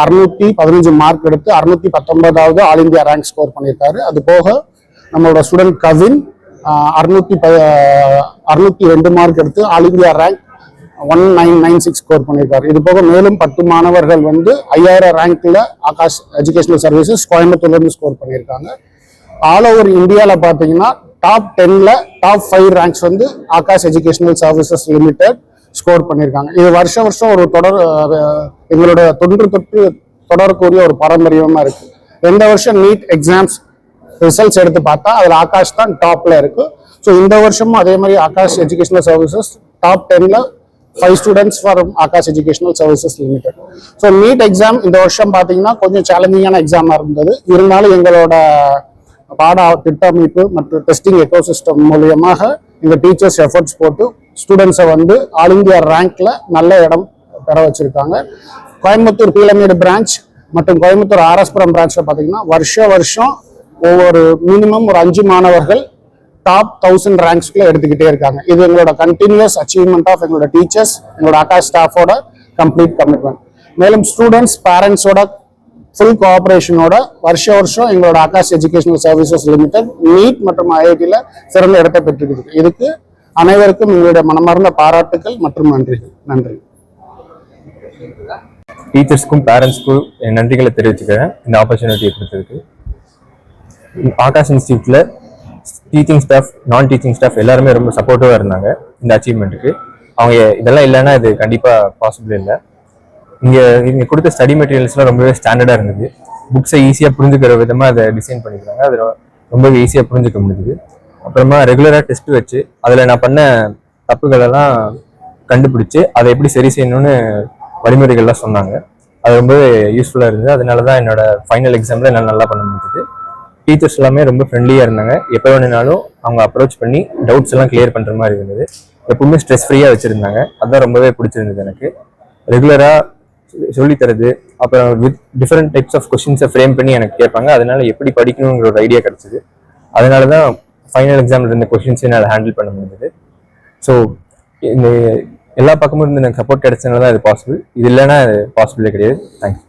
615 mark எடுத்து 619வது all India rank score பண்ணியிருக்காரு. அது போக நம்மளோட ஸ்டூடெண்ட் கவின் 602 மார்க் எடுத்து ஆல் இந்தியா ரேங்க் 1996 ஸ்கோர் பண்ணியிருக்காரு. இது போக மேலும் 10 மாணவர்கள் வந்து 5000 ரேங்க்ல ஆகாஷ் எஜுகேஷனல் சர்வீசஸ் கோயம்புத்தூர்ல இருந்து ஸ்கோர் பண்ணியிருக்காங்க. ஆல் ஓவர் இந்தியாவில் பார்த்தீங்கன்னா டாப் 10ல டாப் 5 ரேங்க்ஸ் வந்து Akash educational services limited score பண்ணியிருக்காங்க. இது வருஷம் ஒரு எங்களோட தொன்று தொட்டு தொடரக்கூடிய ஒரு பாரம்பரியமா இருக்கு. எந்த வருஷம் நீட் எக்ஸாம்ஸ் ரிசல்ட்ஸ் எடுத்து பார்த்தா அதில் ஆகாஷ் தான் டாப்ல இருக்கு. ஸோ இந்த வருஷமும் அதே மாதிரி ஆகாஷ் எஜுகேஷனல் சர்வீசஸ் டாப் 10ல 5 students for Aakash educational services limited. So NEET exam இந்த வருஷம் பார்த்தீங்கன்னா கொஞ்சம் சேலஞ்சிங்கான எக்ஸாமாக இருந்தது. இருந்தாலும் எங்களோட பாட திட்டமைப்பு மற்றும் டெஸ்டிங் எக்கோசிஸ்டம் மூலியமாக எங்கள் டீச்சர்ஸ் எஃபர்ட்ஸ் போட்டு ஸ்டூடெண்ட்ஸை வந்து ஆல் இந்தியா ரேங்க்ல நல்ல இடம் பெற வச்சிருக்காங்க. கோயம்புத்தூர் பீலமேடு பிரான்ச் மற்றும் கோயம்புத்தூர் ஆர்எஸ்புரம் பிரான்ச்ல பார்த்தீங்கன்னா வருஷம் ஒவ்வொரு மினிமம் ஒரு 5 மாணவர்கள் டாப் 1000 ரேங்க்ஸ்குள்ள எடுத்துக்கிட்டே இருக்காங்க. இது எங்களோட கண்டினியூஸ் அச்சீவ்மெண்ட் ஆஃப் எங்களோட டீச்சர்ஸ், எங்களோட ஆகாஷ் ஸ்டாஃபோட கம்ப்ளீட் கமிட்மெண்ட். மேலும் ஸ்டூடெண்ட்ஸ் பேரண்ட்ஸோட ஃபுல் கோஆபரேஷனோட வருஷம் எங்களோட Aakash educational services limited NEET மற்றும் ஐஐடியில் சிறந்த இடத்தை பெற்றிருக்கு. இதுக்கு அனைவருக்கும் எங்களுடைய மனமார்ந்த பாராட்டுக்கள் மற்றும் நன்றிகள். நன்றி. டீச்சர்ஸ்க்கும் பேரண்ட்ஸ்க்கும் என் நன்றிகளை தெரிவிச்சுக்கிறேன் இந்த ஆப்பர்ச்சுனிட்டியை கொடுத்ததுக்கு. ஆகாஷ் இன்ஸ்டியூட்ல டீச்சிங் ஸ்டாஃப், நான் டீச்சிங் ஸ்டாஃப் எல்லாருமே ரொம்ப சப்போர்ட்டிவாக இருந்தாங்க இந்த அச்சீவ்மெண்ட்டுக்கு. அவங்க இதெல்லாம் இல்லைன்னா இது கண்டிப்பாக பாசிபிள் இல்லை. இங்கே கொடுத்த ஸ்டடி மெட்டீரியல்ஸ்லாம் ரொம்பவே ஸ்டாண்டர்டாக இருந்தது. புக்ஸை ஈஸியாக புரிஞ்சுக்கிற விதமாக அதை டிசைன் பண்ணிக்கிறாங்க. அது ரொம்பவே ஈஸியாக புரிஞ்சுக்க முடிஞ்சுது. அப்புறமா ரெகுலராக டெஸ்ட் வச்சு அதில் நான் பண்ண தப்புகளெல்லாம் கண்டுபிடிச்சு அதை எப்படி சரி செய்யணும்னு வழிமுறைகள்லாம் சொன்னாங்க. அது ரொம்பவே யூஸ்ஃபுல்லாக இருந்தது. அதனால தான் என்னோட ஃபைனல் எக்ஸாமில் என்னால் நல்லா பண்ண முடிஞ்சது. டீச்சர்ஸ் எல்லாமே ரொம்ப ஃப்ரெண்ட்லியாக இருந்தாங்க. எப்போ வேணுனாலும் அவங்க அப்ரோச் பண்ணி டவுட்ஸ் எல்லாம் கிளியர் பண்ணுற மாதிரி இருந்தது. எப்பவுமே ஸ்ட்ரெஸ் ஃப்ரீயாக வச்சுருந்தாங்க. அதுதான் ரொம்பவே பிடிச்சிருந்தது எனக்கு. ரெகுலராக சொல்லித்தரது, அப்புறம் வித் டிஃப்ரெண்ட் டைப்ஸ் ஆஃப் கொஸ்டின்ஸை ஃப்ரேம் பண்ணி எனக்கு கேட்பாங்க. அதனால எப்படி படிக்கணுங்கிற ஒரு ஐடியா கிடச்சிது. அதனால தான் ஃபைனல் எக்ஸாமில் இருந்த கொஸ்டின்ஸை என்னால் ஹேண்டில் பண்ண முடிஞ்சது. ஸோ இந்த எல்லா பக்கமும் இருந்து எனக்கு சப்போர்ட் கிடைச்சதுனால தான் இது பாசிபிள். இது இல்லைன்னா அது பாசிபிளே கிடையாது. தேங்க்ஸ்.